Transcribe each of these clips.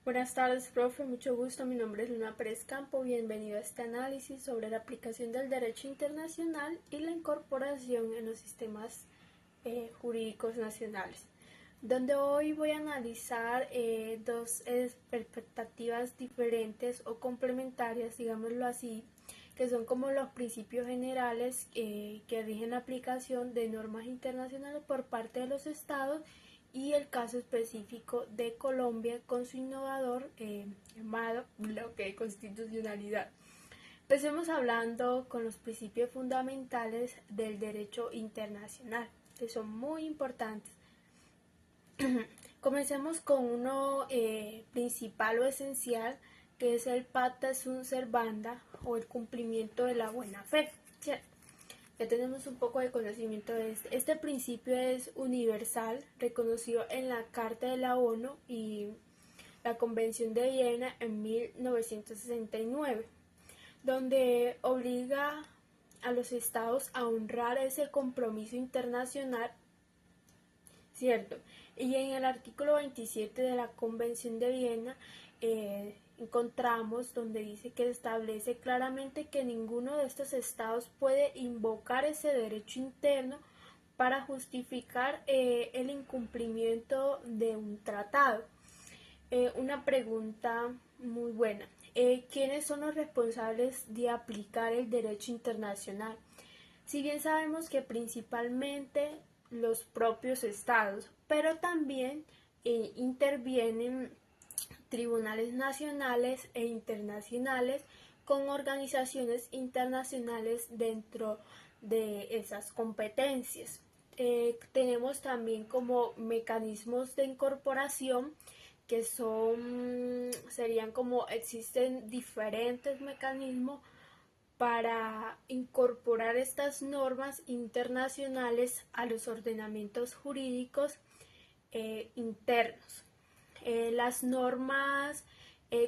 Buenas tardes, profe. Mucho gusto. Mi nombre es Luna Pérez Campo. Bienvenido a este análisis sobre la aplicación del derecho internacional y la incorporación en los sistemas jurídicos nacionales, donde hoy voy a analizar dos perspectivas diferentes o complementarias, digámoslo así, que son como los principios generales que rigen la aplicación de normas internacionales por parte de los estados y el caso específico de Colombia con su innovador llamado bloque de constitucionalidad. Empecemos hablando con los principios fundamentales del derecho internacional, que son muy importantes. Comencemos con uno principal o esencial, que es el pacta sunt servanda o el cumplimiento de la buena fe. ¿Cierto? Ya tenemos un poco de conocimiento de este. Este principio es universal, reconocido en la Carta de la ONU y la Convención de Viena en 1969, donde obliga a los estados a honrar ese compromiso internacional, ¿cierto? Y en el artículo 27 de la Convención de Viena encontramos donde dice que establece claramente que ninguno de estos estados puede invocar ese derecho interno para justificar el incumplimiento de un tratado. Una pregunta muy buena. ¿Quiénes son los responsables de aplicar el derecho internacional? Si bien sabemos que principalmente los propios estados, pero también intervienen tribunales nacionales e internacionales con organizaciones internacionales dentro de esas competencias. Tenemos también como mecanismos de incorporación que serían como existen diferentes mecanismos para incorporar estas normas internacionales a los ordenamientos jurídicos internos. Las normas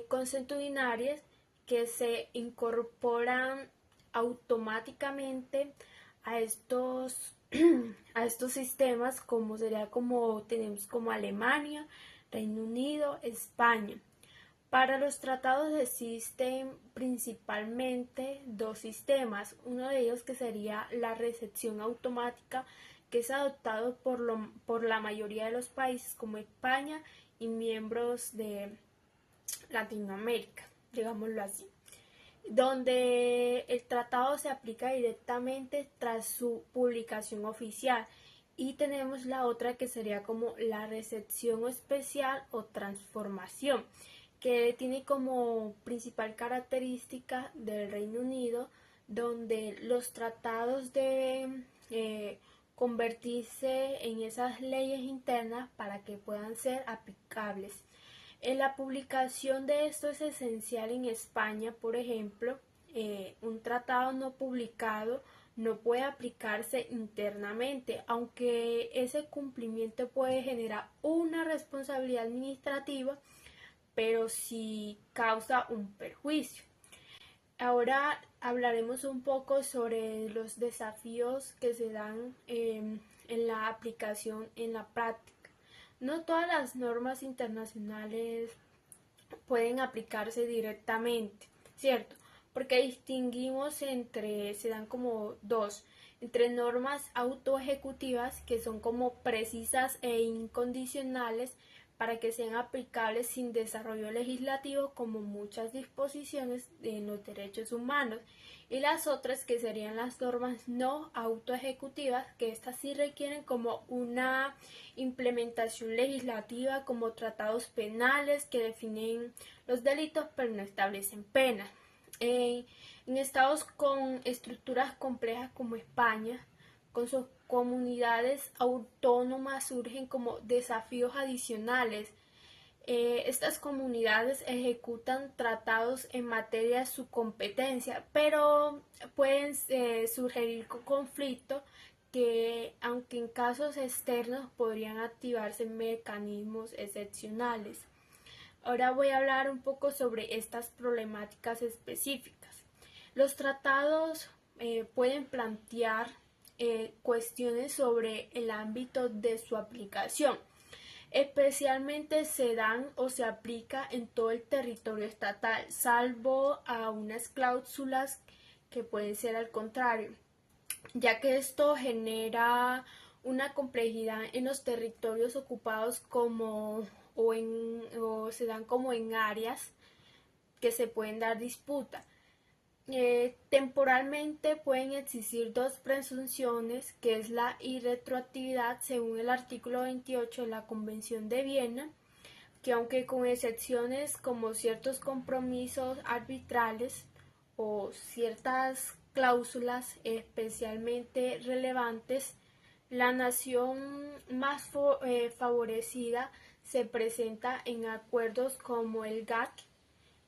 consuetudinarias que se incorporan automáticamente a estos a estos sistemas, como sería como tenemos como Alemania, Reino Unido, España. Para los tratados existen principalmente dos sistemas, uno de ellos que sería la recepción automática, que es adoptado por la mayoría de los países como España y miembros de Latinoamérica, digámoslo así, donde el tratado se aplica directamente tras su publicación oficial. Y tenemos la otra que sería como la recepción especial o transformación, que tiene como principal característica del Reino Unido, donde los tratados deben convertirse en esas leyes internas para que puedan ser aplicables. En la publicación de esto es esencial en España, por ejemplo, un tratado no publicado no puede aplicarse internamente, aunque ese cumplimiento puede generar una responsabilidad administrativa, pero sí causa un perjuicio. Ahora hablaremos un poco sobre los desafíos que se dan en la aplicación en la práctica. No todas las normas internacionales pueden aplicarse directamente, ¿cierto? Porque distinguimos se dan como dos, entre normas autoejecutivas que son como precisas e incondicionales para que sean aplicables sin desarrollo legislativo, como muchas disposiciones de los derechos humanos, y las otras que serían las normas no autoejecutivas, que estas sí requieren como una implementación legislativa, como tratados penales que definen los delitos pero no establecen penas. En estados con estructuras complejas como España, con sus comunidades autónomas, surgen como desafíos adicionales. Estas comunidades ejecutan tratados en materia de su competencia, pero pueden surgir conflictos que, aunque en casos externos, podrían activarse mecanismos excepcionales. Ahora voy a hablar un poco sobre estas problemáticas específicas. Los tratados pueden plantear cuestiones sobre el ámbito de su aplicación. Especialmente se dan o se aplica en todo el territorio estatal, salvo a unas cláusulas que pueden ser al contrario, ya que esto genera una complejidad en los territorios ocupados o se dan como en áreas que se pueden dar disputa. Temporalmente pueden existir dos presunciones, que es la irretroactividad según el artículo 28 de la Convención de Viena, que aunque con excepciones como ciertos compromisos arbitrales o ciertas cláusulas especialmente relevantes, la nación más favorecida se presenta en acuerdos como el GATT,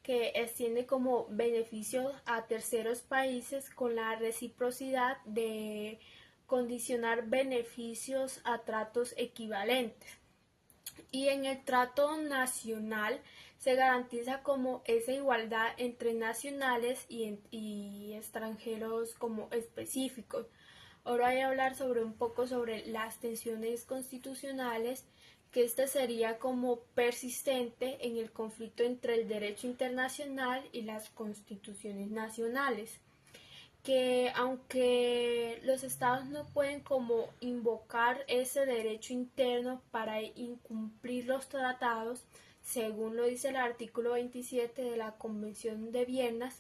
que extiende como beneficios a terceros países con la reciprocidad de condicionar beneficios a tratos equivalentes. Y en el trato nacional se garantiza como esa igualdad entre nacionales y extranjeros como específicos. Ahora voy a hablar sobre un poco sobre las tensiones constitucionales, que esta sería como persistente en el conflicto entre el derecho internacional y las constituciones nacionales, que aunque los estados no pueden como invocar ese derecho interno para incumplir los tratados, según lo dice el artículo 27 de la Convención de Viena,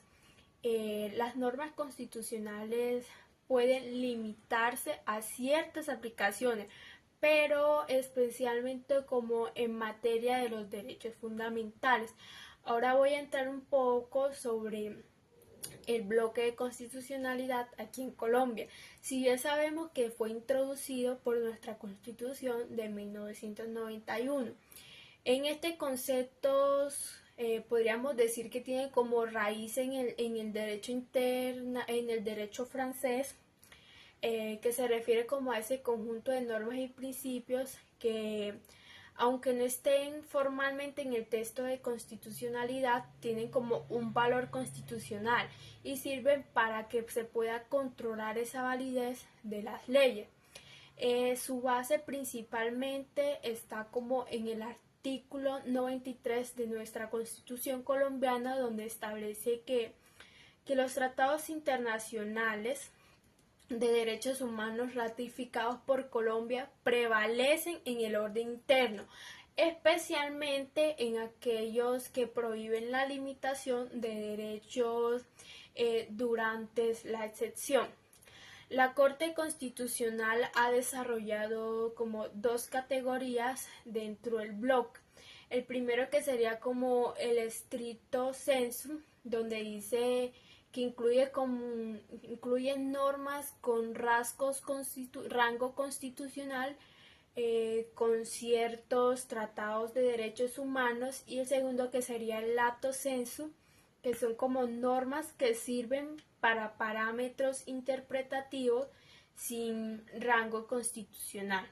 las normas constitucionales pueden limitarse a ciertas aplicaciones, pero especialmente como en materia de los derechos fundamentales. Ahora voy a entrar un poco sobre el bloque de constitucionalidad aquí en Colombia. Si bien sabemos que fue introducido por nuestra Constitución de 1991, en este concepto podríamos decir que tiene como raíz en el derecho interno, en el derecho francés, que se refiere como a ese conjunto de normas y principios que, aunque no estén formalmente en el texto de constitucionalidad, tienen como un valor constitucional y sirven para que se pueda controlar esa validez de las leyes. Su base principalmente está como en el artículo 93 de nuestra Constitución colombiana, donde establece que los tratados internacionales de derechos humanos ratificados por Colombia prevalecen en el orden interno, especialmente en aquellos que prohíben la limitación de derechos durante la excepción. La Corte Constitucional ha desarrollado como dos categorías dentro del bloque. El primero, que sería como el estricto sensu, donde dice que incluye normas con rango constitucional, con ciertos tratados de derechos humanos, y el segundo, que sería el lato sensu, que son como normas que sirven para parámetros interpretativos sin rango constitucional.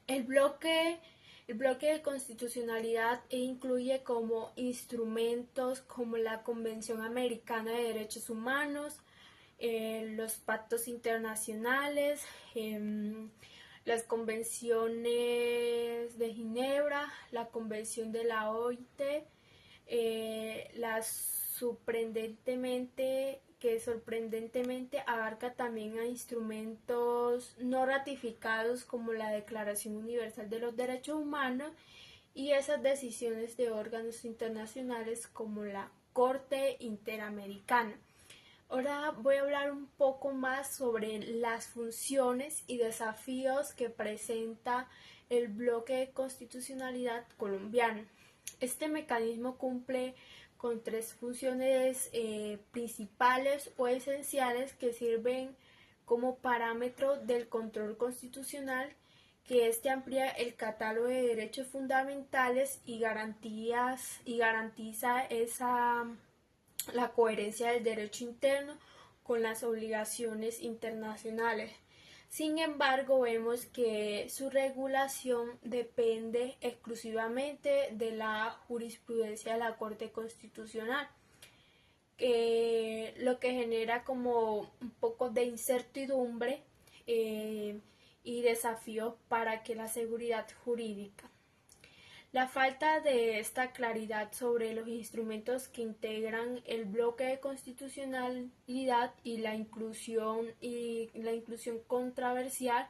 El bloque de constitucionalidad incluye como instrumentos como la Convención Americana de Derechos Humanos, los pactos internacionales, las convenciones de Ginebra, la Convención de la OIT, sorprendentemente abarca también a instrumentos no ratificados como la Declaración Universal de los Derechos Humanos y esas decisiones de órganos internacionales como la Corte Interamericana. Ahora voy a hablar un poco más sobre las funciones y desafíos que presenta el bloque de constitucionalidad colombiano. Este mecanismo cumple con tres funciones principales o esenciales que sirven como parámetro del control constitucional, que amplía el catálogo de derechos fundamentales y garantiza la coherencia del derecho interno con las obligaciones internacionales. Sin embargo, vemos que su regulación depende exclusivamente de la jurisprudencia de la Corte Constitucional, lo que genera como un poco de incertidumbre y desafíos para que la seguridad jurídica. La falta de esta claridad sobre los instrumentos que integran el bloque de constitucionalidad y la inclusión controversial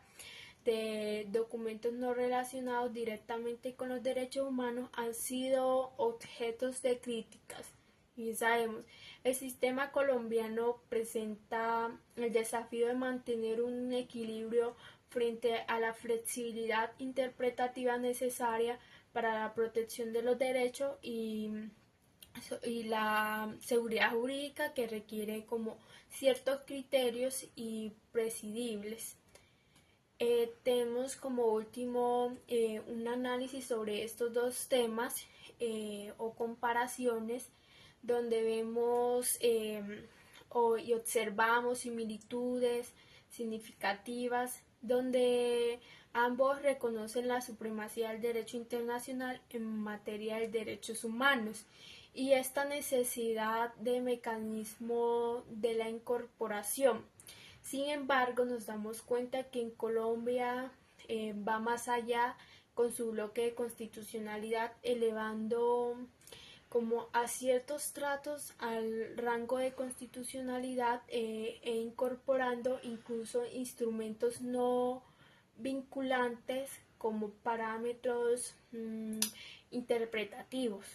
de documentos no relacionados directamente con los derechos humanos han sido objetos de críticas. Y sabemos, el sistema colombiano presenta el desafío de mantener un equilibrio frente a la flexibilidad interpretativa necesaria para la protección de los derechos y la seguridad jurídica que requiere como ciertos criterios y presidibles. Tenemos como último un análisis sobre estos dos temas o comparaciones donde vemos y observamos similitudes significativas donde ambos reconocen la supremacía del derecho internacional en materia de derechos humanos y esta necesidad de mecanismo de la incorporación. Sin embargo, nos damos cuenta que en Colombia va más allá con su bloque de constitucionalidad, elevando como a ciertos tratos al rango de constitucionalidad e incorporando incluso instrumentos no vinculantes como parámetros interpretativos.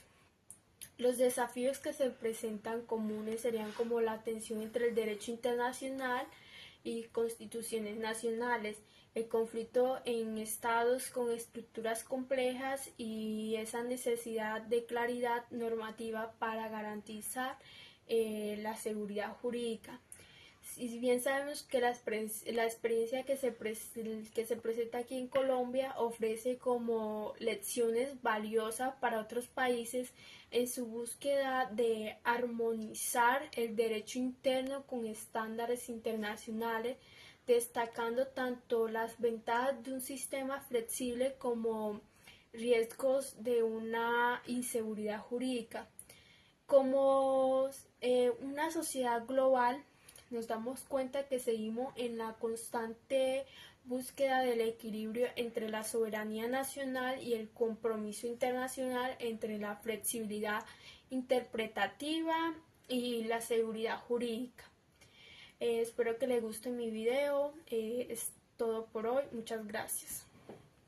Los desafíos que se presentan comunes serían como la tensión entre el derecho internacional y constituciones nacionales, el conflicto en estados con estructuras complejas y esa necesidad de claridad normativa para garantizar la seguridad jurídica. Si bien sabemos que la experiencia que se presenta aquí en Colombia ofrece como lecciones valiosas para otros países en su búsqueda de armonizar el derecho interno con estándares internacionales, destacando tanto las ventajas de un sistema flexible como riesgos de una inseguridad jurídica. Como una sociedad global, nos damos cuenta que seguimos en la constante búsqueda del equilibrio entre la soberanía nacional y el compromiso internacional entre la flexibilidad interpretativa y la seguridad jurídica. Espero que les guste mi video. Es todo por hoy. Muchas gracias.